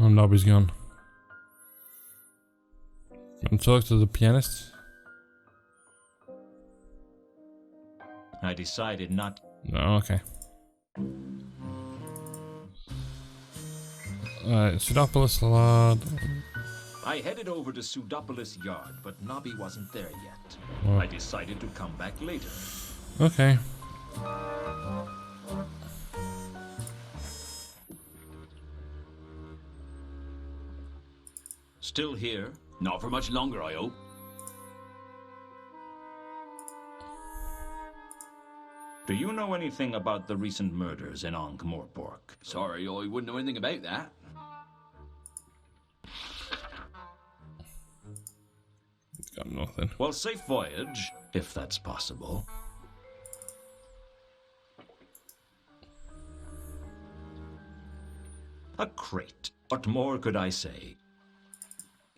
Oh, Nobby's gone. And talk to the pianist. I decided not. No, okay. Alright, Pseudopolis Lord. I headed over to Pseudopolis Yard, but Nobby wasn't there yet. Oh. I decided to come back later. Okay. Still here? Not for much longer, I hope. Do you know anything about the recent murders in Ankh-Morpork? Sorry, I wouldn't know anything about that. It's got nothing. Well, safe voyage, if that's possible. A crate. What more could I say?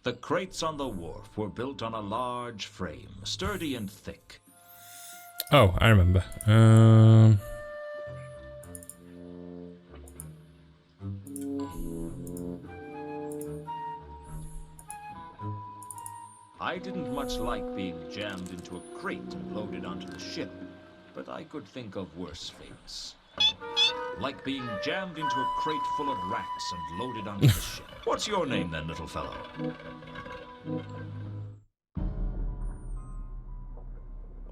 The crates on the wharf were built on a large frame, sturdy and thick. Oh, I remember. I didn't much like being jammed into a crate and loaded onto the ship, but I could think of worse fates. Like being jammed into a crate full of rats and loaded onto the ship. What's your name then, little fellow?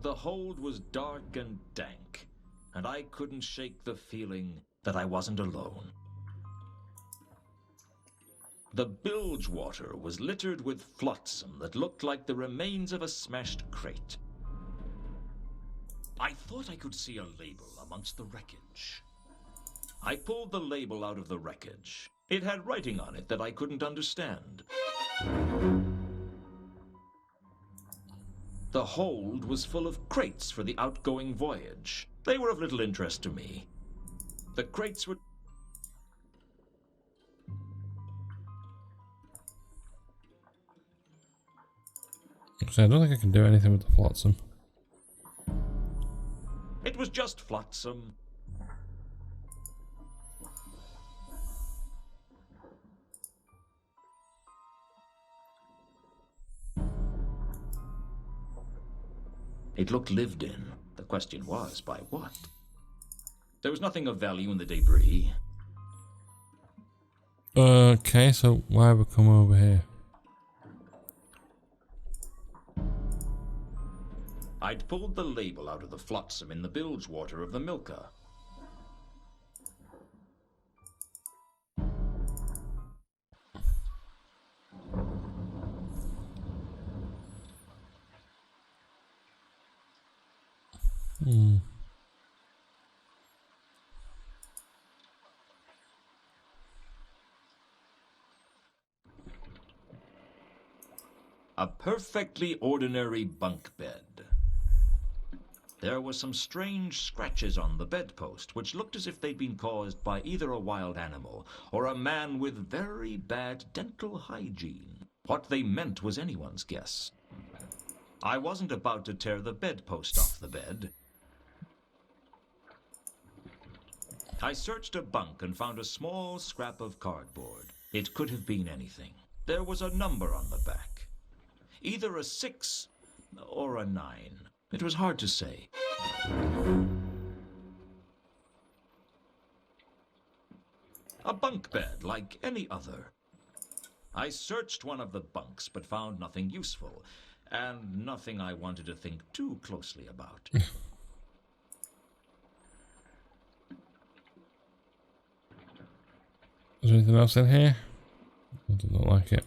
The hold was dark and dank, and I couldn't shake the feeling that I wasn't alone. The bilge water was littered with flotsam that looked like the remains of a smashed crate. I thought I could see a label amongst the wreckage. I pulled the label out of the wreckage. It had writing on it that I couldn't understand. The hold was full of crates for the outgoing voyage. They were of little interest to me. The crates were... So I don't think I can do anything with the flotsam. It was just flotsam. It looked lived in. The question was, by what? There was nothing of value in the debris. Okay, so why have we come over here? I'd pulled the label out of the flotsam in the bilge water of the Milka. A perfectly ordinary bunk bed. There were some strange scratches on the bedpost, which looked as if they'd been caused by either a wild animal or a man with very bad dental hygiene. What they meant was anyone's guess. I wasn't about to tear the bedpost off the bed. I searched a bunk and found a small scrap of cardboard. It could have been anything. There was a number on the back. Either a 6 or a 9. It was hard to say. A bunk bed like any other. I searched one of the bunks but found nothing useful, and nothing I wanted to think too closely about. Is there anything else in here? I do not like it.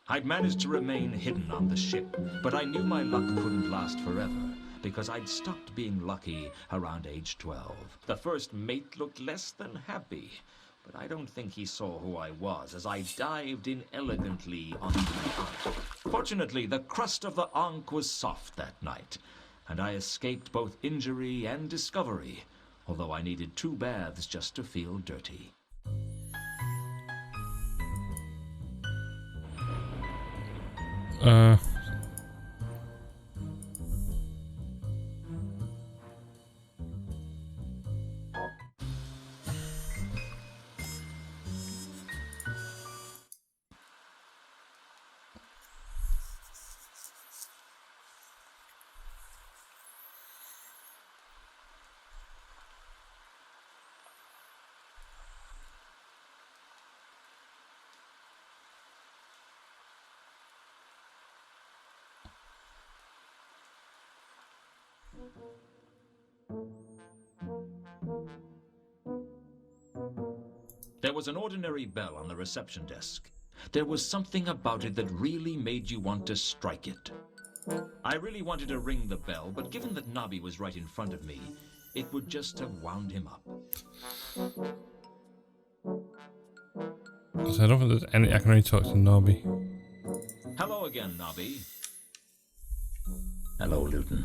I'd managed to remain hidden on the ship, but I knew my luck couldn't last forever, because I'd stopped being lucky around age 12. The first mate looked less than happy, but I don't think he saw who I was as I dived in elegantly onto the Ankh. Fortunately, the crust of the Ankh was soft that night, and I escaped both injury and discovery, although I needed 2 baths just to feel dirty. There was an ordinary bell on the reception desk. There was something about it that really made you want to strike it. I really wanted to ring the bell, but given that Nobby was right in front of me, it would just have wound him up. So I don't think there's any. I can only talk to Nobby. Hello again, Nobby. Hello, Luton.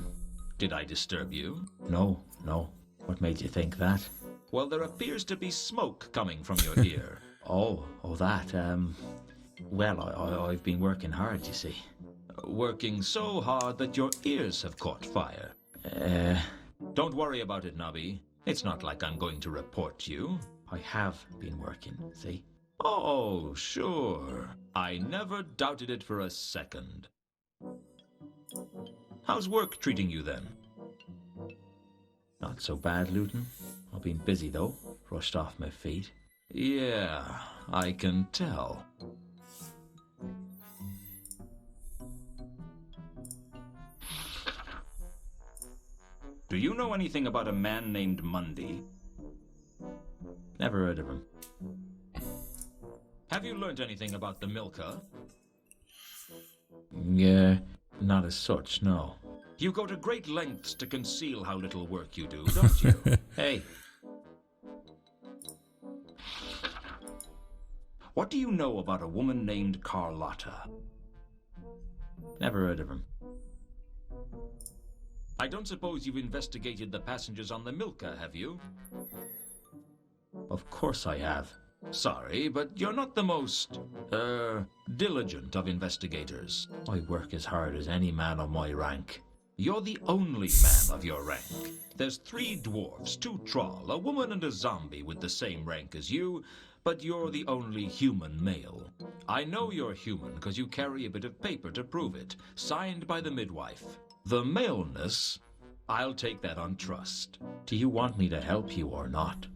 Did I disturb you? No. What made you think that? Well, there appears to be smoke coming from your ear. That. Well, I've been working hard, you see. Working so hard that your ears have caught fire. Don't worry about it, Nobby. It's not like I'm going to report you. I have been working, see? Oh, sure. I never doubted it for a second. How's work treating you then? Not so bad, Luton. I've been busy, though. Rushed off my feet. Yeah, I can tell. Do you know anything about a man named Mundy? Never heard of him. Have you learned anything about the Milka? Yeah, not as such, no. You go to great lengths to conceal how little work you do, don't you? Hey. What do you know about a woman named Carlotta? Never heard of him. I don't suppose you've investigated the passengers on the Milka, have you? Of course I have. Sorry, but you're not the most, diligent of investigators. I work as hard as any man of my rank. You're the only man of your rank. There's 3 dwarfs, 2 troll, a woman and a zombie with the same rank as you, but you're the only human male. I know you're human because you carry a bit of paper to prove it, signed by the midwife. The maleness, I'll take that on trust. Do you want me to help you or not?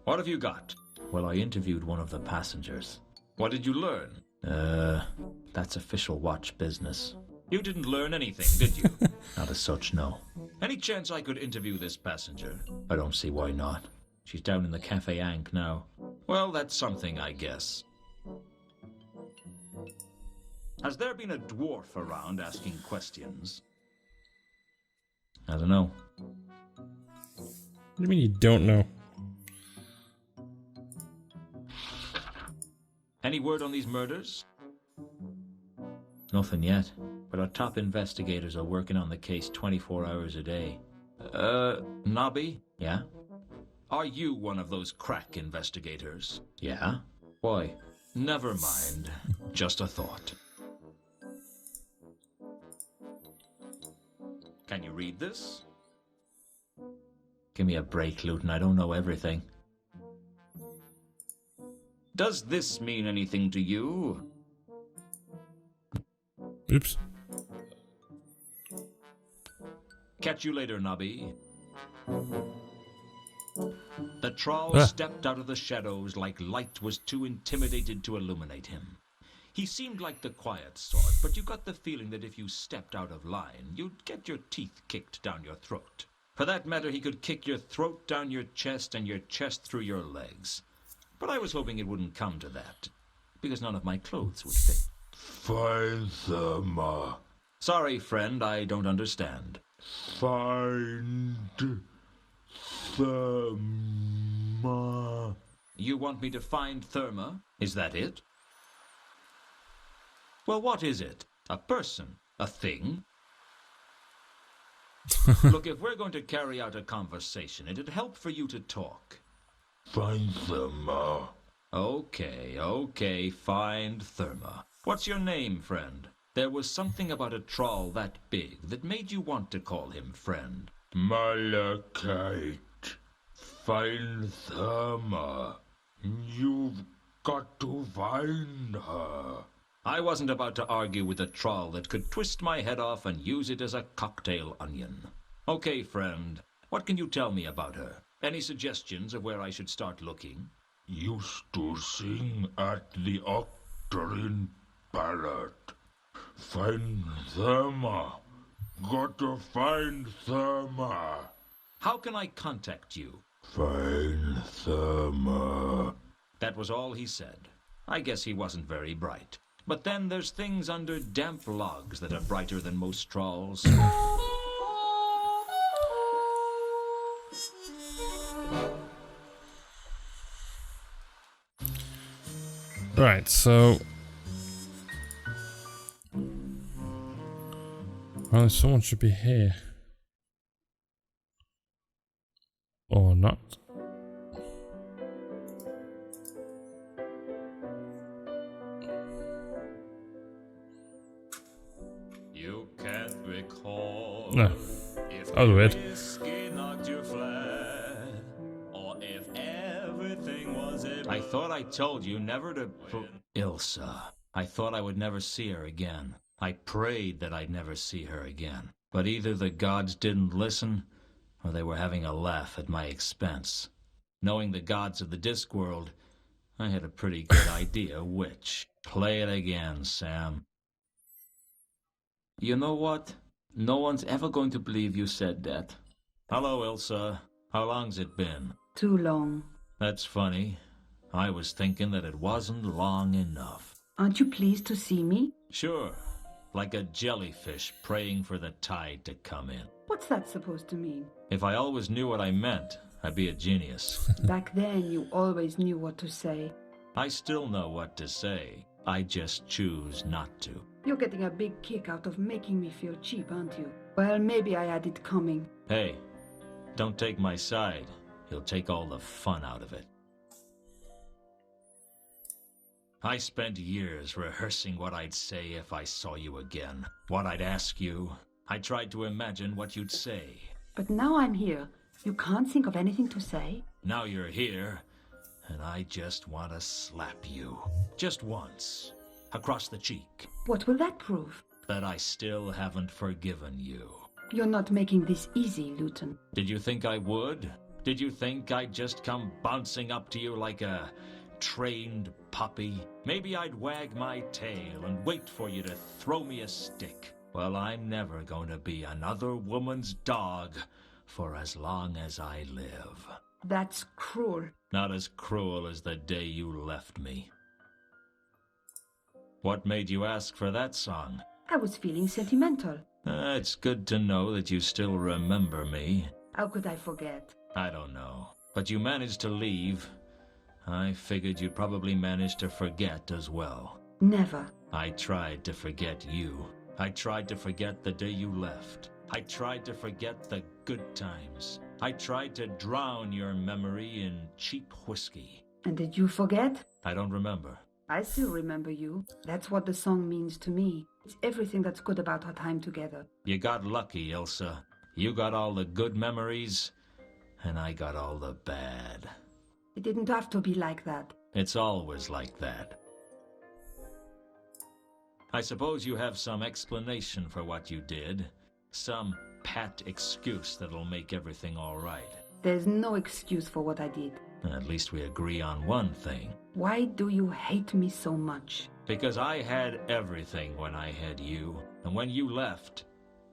What have you got? Well, I interviewed one of the passengers. What did you learn? That's official watch business. You didn't learn anything, did you? Not as such, no. Any chance I could interview this passenger? I don't see why not. She's down in the Cafe Ankh now. Well, that's something, I guess. Has there been a dwarf around asking questions? I don't know. What do you mean you don't know? Any word on these murders? Nothing yet, but our top investigators are working on the case 24 hours a day. Nobby? Yeah? Are you one of those crack investigators? Yeah? Why? Never mind. Just a thought. Can you read this? Give me a break, Luton. I don't know everything. Does this mean anything to you? Oops. Catch you later, Nobby. The troll stepped out of the shadows like light was too intimidated to illuminate him. He seemed like the quiet sort, but you got the feeling that if you stepped out of line, you'd get your teeth kicked down your throat. For that matter, he could kick your throat down your chest and your chest through your legs. But I was hoping it wouldn't come to that, because none of my clothes would fit. Find them. Sorry, friend, I don't understand. Find them. You want me to find Therma? Is that it? Well, what is it? A person? A thing? Look, if we're going to carry out a conversation, it'd help for you to talk. Find them. Okay, find Therma. What's your name, friend? There was something about a troll that big that made you want to call him friend. Malachite. Find them. You've got to find her. I wasn't about to argue with a troll that could twist my head off and use it as a cocktail onion. Okay, friend, what can you tell me about her? Any suggestions of where I should start looking? Used to sing at the Octarine Ballad. Find them. Gotta find Therma. How can I contact you? Find Therma. That was all he said. I guess he wasn't very bright. But then there's things under damp logs that are brighter than most trawls. Right, so... Well, someone should be here. Or not. You can't recall. No. If That was weird. whiskey knocked you flat, or if everything was I thought I told you never to... Ilsa. I thought I would never see her again. I prayed that I'd never see her again. But either the gods didn't listen, or they were having a laugh at my expense. Knowing the gods of the Discworld, I had a pretty good idea which. Play it again, Sam. You know what? No one's ever going to believe you said that. Hello, Ilsa. How long's it been? Too long. That's funny. I was thinking that it wasn't long enough. Aren't you pleased to see me? Sure. Like a jellyfish praying for the tide to come in. What's that supposed to mean? If I always knew what I meant, I'd be a genius. Back then, you always knew what to say. I still know what to say. I just choose not to. You're getting a big kick out of making me feel cheap, aren't you? Well, maybe I had it coming. Hey, don't take my side. You'll take all the fun out of it. I spent years rehearsing what I'd say if I saw you again. What I'd ask you. I tried to imagine what you'd say. But now I'm here. You can't think of anything to say? Now you're here, and I just want to slap you. Just once. Across the cheek. What will that prove? That I still haven't forgiven you. You're not making this easy, Luton. Did you think I would? Did you think I'd just come bouncing up to you like a trained puppy? Maybe I'd wag my tail and wait for you to throw me a stick. Well, I'm never going to be another woman's dog for as long as I live. That's cruel. Not as cruel as the day you left me. What made you ask for that song? I was feeling sentimental. It's good to know that you still remember me. How could I forget? I don't know. But you managed to leave. I figured you'd probably manage to forget as well. Never. I tried to forget you. I tried to forget the day you left. I tried to forget the good times. I tried to drown your memory in cheap whiskey. And did you forget? I don't remember. I still remember you. That's what the song means to me. It's everything that's good about our time together. You got lucky, Ilsa. You got all the good memories, and I got all the bad. It didn't have to be like that. It's always like that. I suppose you have some explanation for what you did. Some pat excuse that'll make everything all right. There's no excuse for what I did. At least we agree on one thing. Why do you hate me so much? Because I had everything when I had you. And when you left,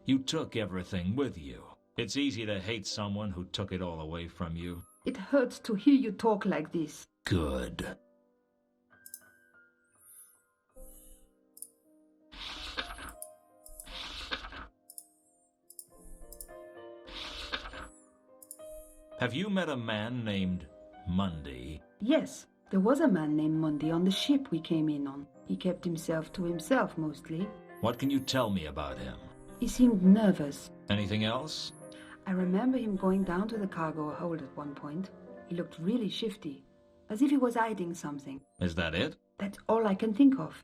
you took everything with you. It's easy to hate someone who took it all away from you. It hurts to hear you talk like this. Good. Have you met a man named Monday? Yes, there was a man named Monday on the ship we came in on. He kept himself to himself mostly. What can you tell me about him? He seemed nervous. Anything else? I remember him going down to the cargo hold at one point. He looked really shifty, as if he was hiding something. Is that it? That's all I can think of.